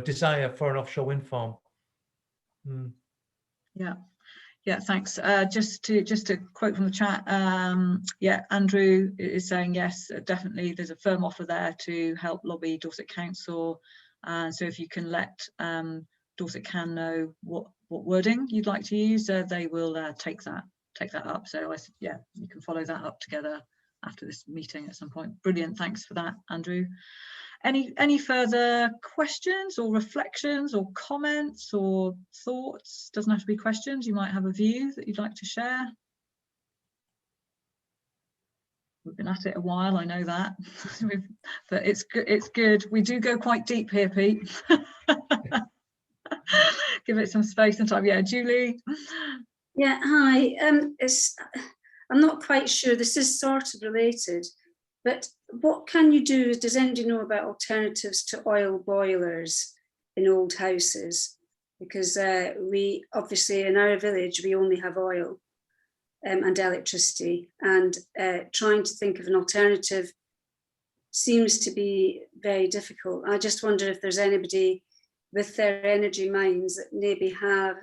desire for an offshore wind farm. Yeah, thanks. Just to quote from the chat, yeah, Andrew is saying yes, definitely. There's a firm offer there to help lobby Dorset Council. So if you can let Dorset Can know what wording you'd like to use, they will take that up. So yeah, you can follow that up together after this meeting at some point. Brilliant, thanks for that, Andrew. Any further questions or reflections or comments or thoughts? Doesn't have to be questions. You might have a view that you'd like to share. We've been at it a while, I know that, but it's good. It's good. We do go quite deep here, Pete. Give it some space and time. Yeah, Julie. Yeah, hi. I'm not quite sure. This is sort of related, but what can you do? Does anybody know about alternatives to oil boilers in old houses? Because we obviously in our village we only have oil and electricity, and trying to think of an alternative seems to be very difficult. I just wonder if there's anybody with their energy minds that maybe have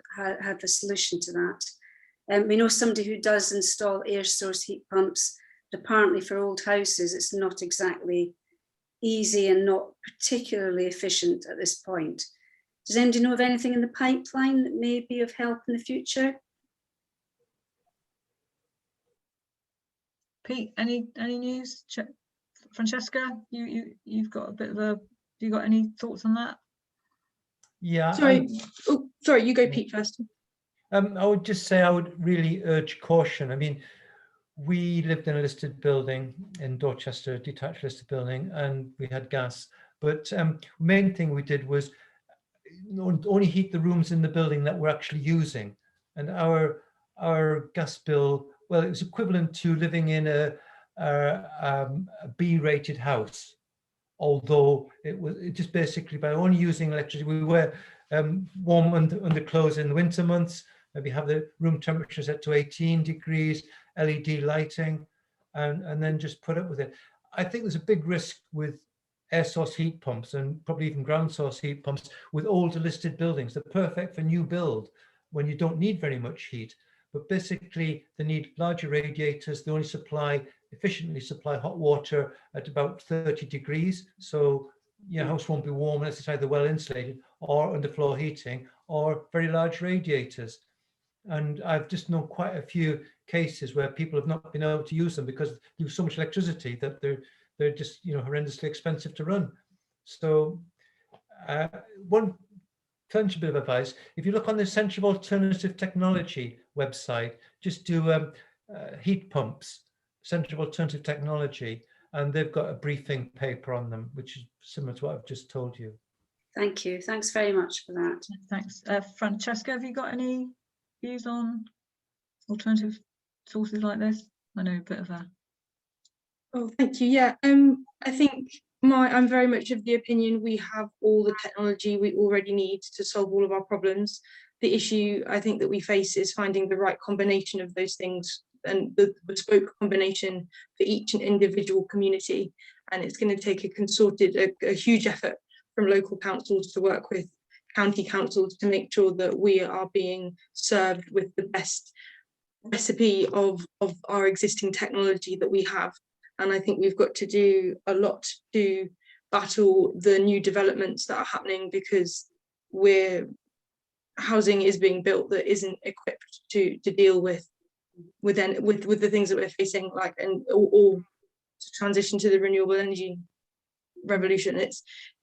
a solution to that. We know somebody who does install air source heat pumps, but apparently for old houses it's not exactly easy and not particularly efficient at this point. Does anybody know of anything in the pipeline that may be of help in the future? Pete, any news? Francesca, you've got a bit of a. Have you got any thoughts on that? Yeah. Sorry. Oh, sorry. You go, Pete, first. I would just say I would really urge caution. I mean, we lived in a listed building in Dorchester, a detached listed building, and we had gas. But main thing we did was only heat the rooms in the building that we're actually using, and our gas bill, well, it was equivalent to living in a B-rated house, although it just basically by only using electricity. We were warm under clothes in the winter months, maybe have the room temperature set to 18 degrees, LED lighting, and then just put up with it. I think there's a big risk with air source heat pumps and probably even ground source heat pumps with older listed buildings. They're perfect for new build when you don't need very much heat, but basically they need larger radiators. They only efficiently supply hot water at about 30 degrees. So your house won't be warm unless it's either well insulated or underfloor heating or very large radiators. And I've just known quite a few cases where people have not been able to use them because they use so much electricity that they're just horrendously expensive to run. So one potential bit of advice: if you look on the Centre of Alternative Technology website, just do heat pumps, Centre of Alternative Technology, and they've got a briefing paper on them, which is similar to what I've just told you. Thank you. Thanks very much for that. Thanks. Francesca, have you got any views on alternative sources like this? I know a bit of a. Oh, thank you. Yeah, I think I'm very much of the opinion we have all the technology we already need to solve all of our problems. The issue I think that we face is finding the right combination of those things and the bespoke combination for each individual community. And it's going to take a huge effort from local councils to work with county councils to make sure that we are being served with the best recipe of our existing technology that we have. And I think we've got to do a lot to battle the new developments that are happening, because housing is being built that isn't equipped to deal with the things that we're facing, like or to transition to the renewable energy revolution.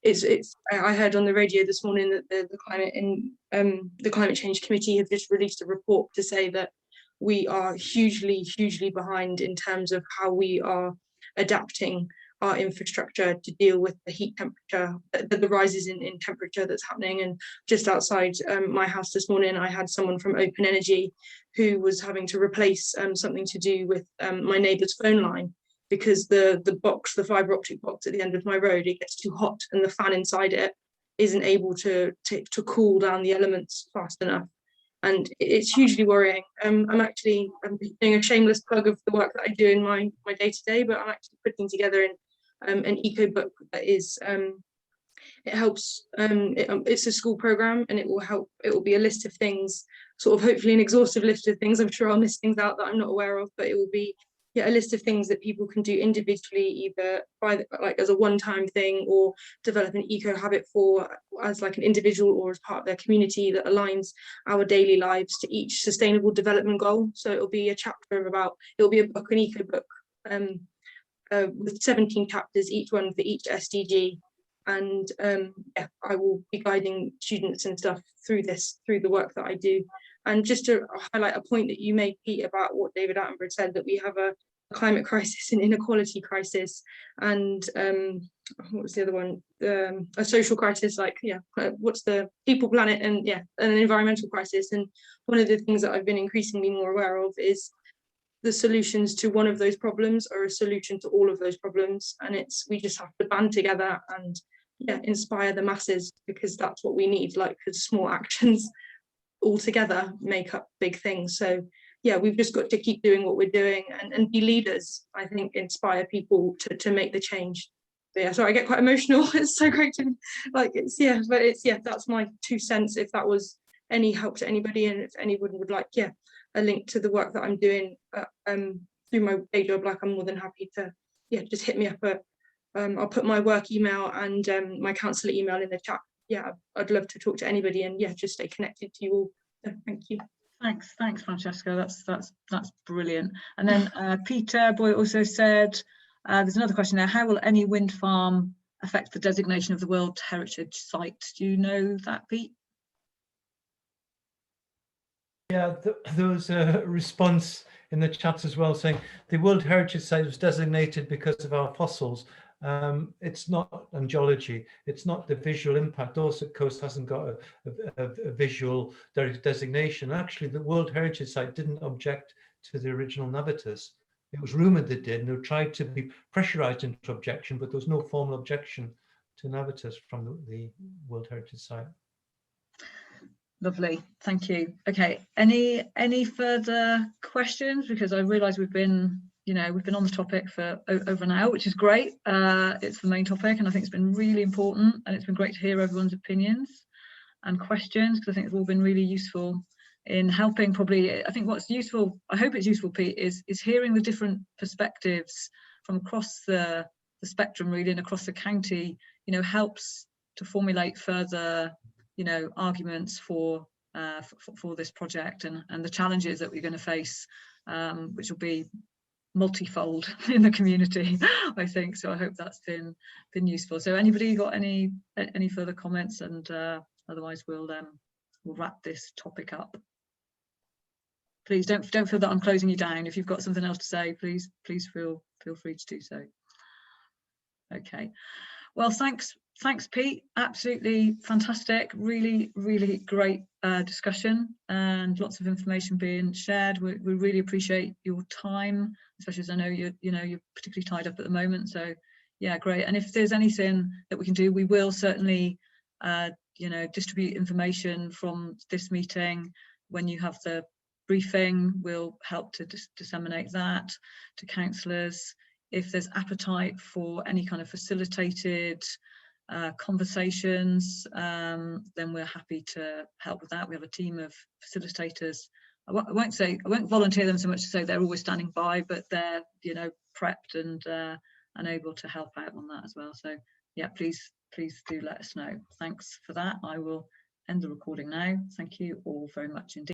I heard on the radio this morning that the climate change committee have just released a report to say that we are hugely behind in terms of how we are adapting our infrastructure to deal with the heat temperature, the rises in temperature that's happening. And just outside my house this morning, I had someone from Open Energy who was having to replace something to do with my neighbour's phone line, because the fibre optic box at the end of my road, it gets too hot and the fan inside it isn't able to cool down the elements fast enough. And it's hugely worrying. I'm doing a shameless plug of the work that I do in my day-to-day, but I'm actually putting together an eco book that is it helps. It's a school program, and it will be a list of things, sort of hopefully an exhaustive list of things. I'm sure I'll miss things out that I'm not aware of, but it will be a list of things that people can do individually, either as a one-time thing, or develop an eco habit for as like an individual or as part of their community that aligns our daily lives to each sustainable development goal. So it'll be a chapter it'll be a book, an eco book, with 17 chapters, each one for each SDG, and yeah, I will be guiding students and stuff through the work that I do. And just to highlight a point that you made, Pete, about what David Attenborough said, that we have a climate crisis and inequality crisis, and what was the other one, a social crisis, like, yeah, what's the people, planet, and yeah, an environmental crisis. And one of the things that I've been increasingly more aware of is the solutions to one of those problems are a solution to all of those problems, and we just have to band together and yeah, inspire the masses, because that's what we need. Like, because small actions all together make up big things. So yeah, we've just got to keep doing what we're doing and be leaders. I think inspire people to make the change. But yeah, sorry, I get quite emotional. It's so great to, like, it's, yeah, but it's, yeah, that's my 2 cents. If that was any help to anybody, and if anyone would like, yeah, a link to the work that I'm doing through my day job, like, I'm more than happy to, yeah, just hit me up at, I'll put my work email and my counsellor email in the chat. Yeah, I'd love to talk to anybody, and yeah, just stay connected to you all. So, thank you. Thanks, Francesca. That's brilliant. And then Peter Boy also said, there's another question there. How will any wind farm affect the designation of the World Heritage Site? Do you know that, Pete? Yeah, there was a response in the chat as well saying the World Heritage Site was designated because of our fossils. It's not on geology, it's not the visual impact. Dorset Coast hasn't got a visual designation. Actually, the World Heritage Site didn't object to the original Navitas. It was rumoured they did, and they tried to be pressurised into objection, but there was no formal objection to Navitas from the World Heritage Site. Lovely, thank you. Okay, any further questions? Because I realise we've been on the topic for over an hour, which is great. It's the main topic, and I think it's been really important, and it's been great to hear everyone's opinions and questions, because I think it's all been really useful in helping. Probably, I think what's useful, I hope it's useful, Pete, is hearing the different perspectives from across the spectrum, really, and across the county. Helps to formulate further arguments for this project and the challenges that we're going to face, which will be multifold in the community, I think. So I hope that's been useful. So anybody got any further comments? And otherwise we'll wrap this topic up. Please don't feel that I'm closing you down. If you've got something else to say, please feel free to do so. Okay, well, thanks Pete, absolutely fantastic, really great discussion, and lots of information being shared. We really appreciate your time, especially as I know you're particularly tied up at the moment. So yeah, great. And if there's anything that we can do, we will certainly distribute information from this meeting. When you have the briefing, we'll help to disseminate that to councillors. If there's appetite for any kind of facilitated conversations, then we're happy to help with that. We have a team of facilitators. I won't volunteer them so much to say they're always standing by, but they're prepped and able to help out on that as well. So yeah, please do let us know. Thanks for that. I will end the recording now. Thank you all very much indeed.